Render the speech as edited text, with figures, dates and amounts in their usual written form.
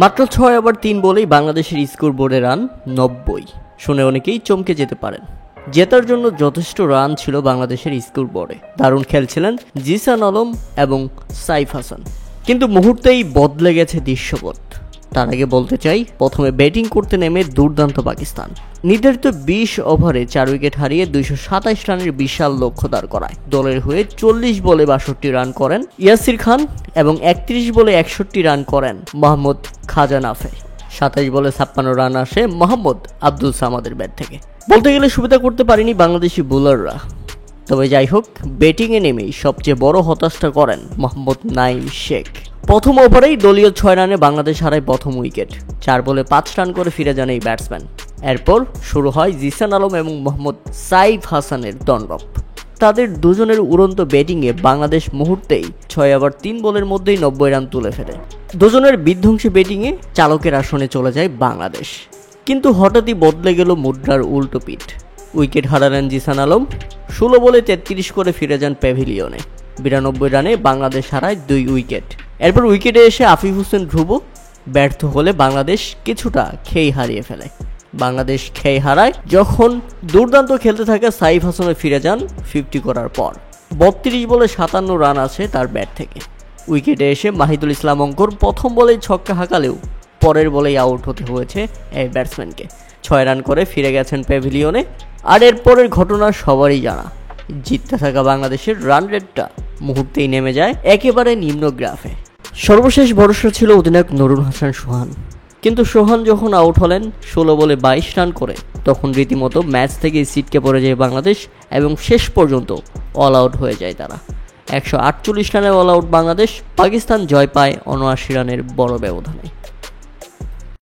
মাত্র 6 ওভার 3 বলেই বাংলাদেশের স্কোর বোর্ডে রান 90। শুনে অনেকেই চমকে যেতে পারেন। জেতার জন্য যথেষ্ট রান ছিল বাংলাদেশের স্কোর বোর্ডে। দারুণ খেলছিলেন জিসান আলম এবং সাইফ হাসান, কিন্তু মুহূর্তেই বদলে গেছে দৃশ্যপট। তার আগে বলতে চাই, প্রথমে ব্যাটিং করতে নেমে দুর্দান্ত পাকিস্তান নির্ধারিত 20 ওভারে 4 উইকেট হারিয়ে 227 রানের বিশাল লক্ষ্য দাঁড় করায়। দলের হয়ে 40 বলে 62 রান করেন ইয়াসির খান এবং 31 বলে 61 রান করেন মোহাম্মদ খাজানাফে। 27 বলে 56 রান আসে মোহাম্মদ আব্দুল সামাদের ব্যাট থেকে। বলতে গেলে সুবিধা করতে পারেনি বাংলাদেশি বোলাররা। তবে যাই হোক, ব্যাটিংয়ে নেমেই সবচেয়ে বড় হতাশটা করেন মোহাম্মদ নাইম শেখ। প্রথম ওভারেই দলীয় 6 রানে বাংলাদেশ হারায় প্রথম উইকেট। 4 বলে 5 রান করে ফিরে যান এই ব্যাটসম্যান। এরপর শুরু হয় জিসান আলম এবং মোহাম্মদ সাইফ হাসানের তাণ্ডব। তাদের দুজনের উড়ন্ত ব্যাটিংয়ে বাংলাদেশ মুহূর্তেই 6 ওভার 3 বলের মধ্যেই 90 রান তুলে ফেলে। দুজনের বিধ্বংসী ব্যাটিংয়ে চালকের আসনে চলে যায় বাংলাদেশ। কিন্তু হঠাৎই বদলে গেল মুদ্রার উল্টো পিঠ। উইকেট হারালেন জিসান আলম। 16 বলে 33 করে ফিরে যান প্যাভিলিয়নে। 92 রানে বাংলাদেশ হারায় 2 উইকেট। এরপর উইকেটে এসে আফিফ হোসেন ধ্রুব ব্যর্থ হলে বাংলাদেশ কিছুটা খেই হারিয়ে ফেলে। বাংলাদেশ খেই হারায় যখন দুর্দান্ত খেলতে থাকা সাইফ হাসানে ফিরে যান 50 করার পর। 32 বলে 57 রান আসে তার ব্যাট থেকে। উইকেটে এসে মাহিদুল ইসলাম অঙ্কর প্রথম বলেই ছক্কা হাঁকালেও পরের বলেই আউট হতে হয়েছে এই ব্যাটসম্যানকে। 6 রান করে ফিরে গেছেন প্যাভিলিয়নে। আর এরপরের ঘটনা সবারই জানা। জিততে থাকা বাংলাদেশের রান রেটটা মুহূর্তেই নেমে যায় একেবারে নিম্ন গ্রাফে। সর্বশেষ ভরসা ছিল অধিনায়ক নুরুল হাসান সোহান, কিন্তু সোহান যখন আউট হলেন 16 বলে 22 রান করে, তখন রীতিমতো ম্যাচ থেকে ছিটকে পড়ে যায় বাংলাদেশ এবং শেষ পর্যন্ত অল আউট হয়ে যায় তারা। 148 রানে অল আউট বাংলাদেশ। পাকিস্তান জয় পায় 79 রানের বড় ব্যবধানে।